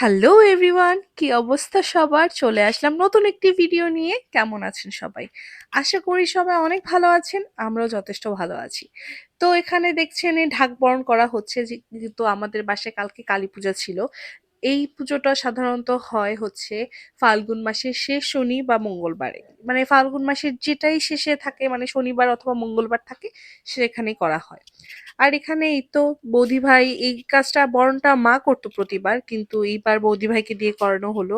Hello everyone, কি অবস্থা সবার? চলে আসলাম নতুন একটি ভিডিও নিয়ে। কেমন আছেন সবাই? আশা করি সবাই অনেক ভালো আছেন। আমরাও যথেষ্ট ভালো আছি। তো এখানে দেখছেন এই ঢাক বরণ করা হচ্ছে, যেহেতু আমাদের বাসায় কালকে কালী পূজা ছিল। এই পুজোটা সাধারণত হয় হচ্ছে ফাল্গুন মাসের শেষ শনি বা মঙ্গলবারে, মানে ফাল্গুন মাসের যেটাই শেষে থাকে, মানে শনিবার অথবা মঙ্গলবার থাকে, সেখানেই করা হয়। আর এখানে এই তো বৌদি ভাই এই কাজটা বরণটা মা করতো প্রতিবার, কিন্তু এইবার বৌদি ভাইকে দিয়ে করানো হলো।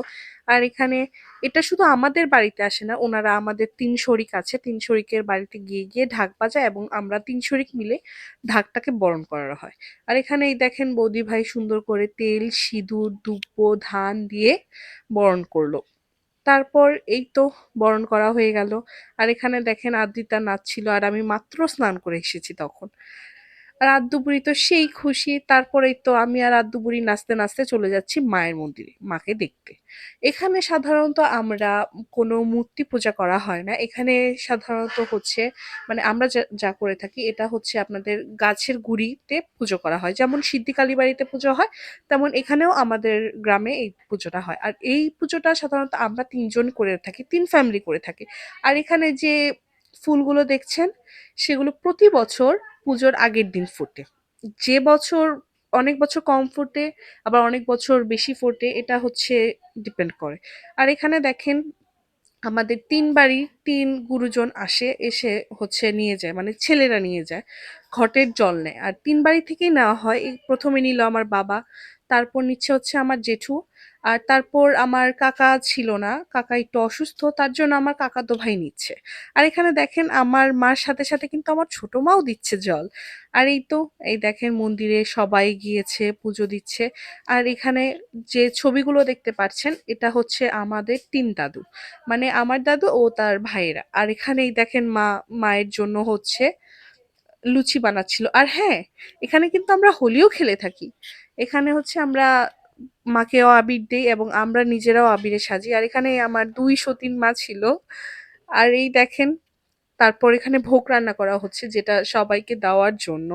আর এখানে এটা শুধু আমাদের বাড়িতে আসে না, ওনারা আমাদের তিন শরিক আছে, তিন শরিকের বাড়িতে গিয়ে গিয়ে ঢাক বাজায় এবং আমরা তিন শরিক মিলে ঢাকটাকে বরণ করা হয়। আর এখানে এই দেখেন বৌদি ভাই সুন্দর করে তেল সিঁদুর দুব্ব ধান দিয়ে বরণ করলো। তারপর এই তো বরণ করা হয়ে গেল। আর এখানে দেখেন আদ্রিতা নাচছিল, আর আমি মাত্র স্নান করে এসেছি তখন। আর আদ্যু বুড়ি তো সেই খুশি। তারপরেই তো আমি আর আদ্যু বুড়ি নাচতে নাচতে চলে যাচ্ছি মায়ের মন্দিরে মাকে দেখতে। এখানে সাধারণত আমরা কোনো মূর্তি পূজা করা হয় না। এখানে সাধারণত হচ্ছে, মানে আমরা যা যা করে থাকি এটা হচ্ছে আপনাদের গাছের গুঁড়িতে পুজো করা হয়। যেমন সিদ্ধি কালী বাড়িতে পুজো হয়, তেমন এখানেও আমাদের গ্রামে এই পুজোটা হয়। আর এই পুজোটা সাধারণত আমরা তিনজন করে থাকি, তিন ফ্যামিলি করে থাকি। আর এখানে যে ফুলগুলো দেখছেন, সেগুলো প্রতি বছর পুজোর আগের দিন ফোটে। যে বছর অনেক বছর কম ফোটে, আবার অনেক বছর বেশি ফোটে, এটা হচ্ছে ডিপেন্ড করে। আর এখানে দেখেন আমাদের তিন বাড়ির তিন গুরুজন আসে, এসে হচ্ছে নিয়ে যায়, মানে ছেলেরা নিয়ে যায়, ঘটের জল নেয়। আর তিন বাড়ি থেকেই নেওয়া হয়। এই প্রথমে নিল আমার বাবা, তারপর নিচ্ছে হচ্ছে আমার জেঠু, আর তারপর আমার কাকা ছিল না, কাকা একটু অসুস্থ, তার জন্য আমার কাকাতো ভাই নিচ্ছে। আর এখানে দেখেন আমার মার সাথে সাথে কিন্তু আমার ছোট মাও দিচ্ছে জল। আর এই তো এই দেখেন মন্দিরে সবাই গিয়েছে, পুজো দিচ্ছে। আর এখানে যে ছবিগুলো দেখতে পাচ্ছেন, এটা হচ্ছে আমাদের তিন দাদু, মানে আমার দাদু ও তার ভাইয়েরা। আর এখানেই দেখেন মা মায়ের জন্য হচ্ছে লুচি বানাচ্ছিল। আর হ্যাঁ, এখানে কিন্তু আমরা হোলিও খেলে থাকি। এখানে হচ্ছে আমরা মাকেও আবির দেই এবং আমরা নিজেরাও আবিরে সাজি। আর এখানে আমার দুই সতীন মা ছিল। আর এই দেখেন তারপর এখানে ভোগ রান্না করা হচ্ছে, যেটা সবাইকে দেওয়ার জন্য,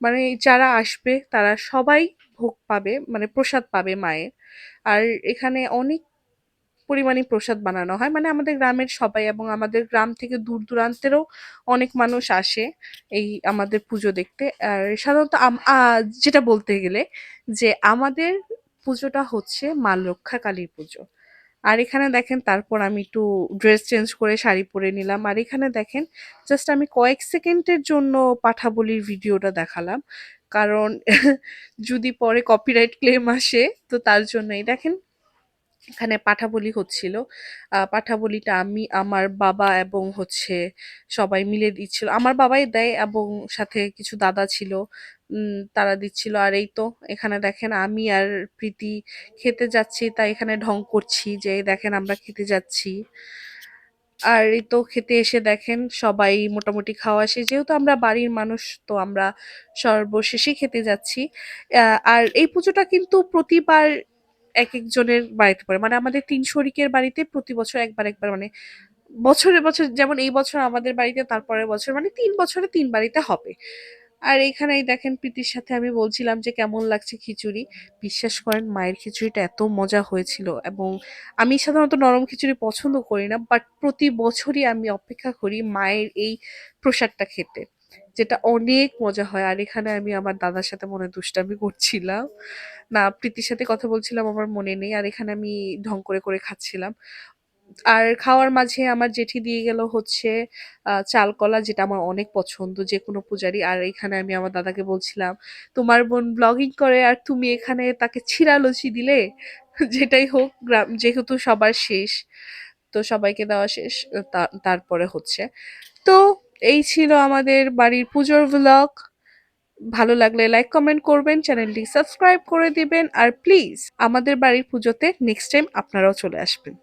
মানে যারা আসবে তারা সবাই ভোগ পাবে, মানে প্রসাদ পাবে মায়ের। আর এখানে অনেক পরিমাণে প্রসাদ বানানো হয়, মানে আমাদের গ্রামের সবাই এবং আমাদের গ্রাম থেকে দূর দূরান্তেরও অনেক মানুষ আসে এই আমাদের পুজো দেখতে। আর সাধারণত যেটা বলতে গেলে যে আমাদের পুজোটা হচ্ছে মা লক্ষা কালীর পুজো। আর এখানে দেখেন তারপর আমি একটু ড্রেস চেঞ্জ করে শাড়ি পরে নিলাম। আর এখানে দেখেন জাস্ট আমি কয়েক সেকেন্ডের জন্য পাঠাবলির ভিডিওটা দেখালাম, কারণ যদি পরে কপিরাইট ক্লেম আসে, তো তার জন্যই দেখেন এখানে পাঠাবলি হচ্ছিল। পাঠাবলিটা আমি আমার বাবা এবং হচ্ছে সবাই মিলে দিচ্ছিল, আমার বাবাই দেয় এবং সাথে কিছু দাদা ছিল, তারা দিচ্ছিল। আর এই তো এখানে দেখেন আমি আর প্রীতি খেতে যাচ্ছি, তাই এখানে ঢং করছি যে দেখেন আমরা খেতে যাচ্ছি। আর এই তো খেতে এসে দেখেন সবাই মোটামুটি খাওয়া শেষ, যেহেতু আমরা বাড়ির মানুষ, তো আমরা সর্বশেষে খেতে যাচ্ছি। আর এই পুজোটা কিন্তু প্রতিবার এক একজনের বাড়িতে পড়ে, মানে আমাদের তিন শরিকের বাড়িতে প্রতি বছর একবার একবার, মানে বছরে বছর, যেমন এই বছর আমাদের বাড়িতে, তারপরের বছর, মানে ৩ বছরে ৩ বাড়িতে হবে। আর এইখানে এই দেখেন প্রীতির সাথে আমি বলছিলাম যে কেমন লাগছে খিচুড়ি। বিশ্বাস করেন মায়ের খিচুড়িটা এত মজা হয়েছিল। এবং আমি সাধারণত নরম খিচুড়ি পছন্দ করি না, বাট প্রতি বছরই আমি অপেক্ষা করি মায়ের এই প্রসাদটা খেতে, যেটা অনেক মজা হয়। আর এখানে আমি আমার দাদার সাথে মনে হয় দুষ্টামি করছিলাম, না প্রীতির সাথে কথা বলছিলাম আমার মনে নেই। আর এখানে আমি ঢং করে করে খাচ্ছিলাম। আর খাওয়ার মাঝে আমার জেঠি দিয়ে গেল হচ্ছে চাল কলা, যেটা আমার অনেক পছন্দ যে কোনো পূজারি। আর এখানে আমি আমার দাদাকে বলছিলাম, তোমার বোন ব্লগিং করে আর তুমি এখানে তাকে ছিঁড়া লুচি দিলে। যেটাই হোক, গ্রাম যেহেতু সবার শেষ, তো সবাইকে দেওয়া শেষ। তারপরে হচ্ছে তো এই ছিল আমাদের বাড়ির পুজোর ব্লগ। ভালো লাগলে লাইক কমেন্ট করবেন, চ্যানেলটি সাবস্ক্রাইব করে দিবেন, আর প্লিজ আমাদের বাড়ির পুজোতে নেক্সট টাইম আপনারাও চলে আসবেন।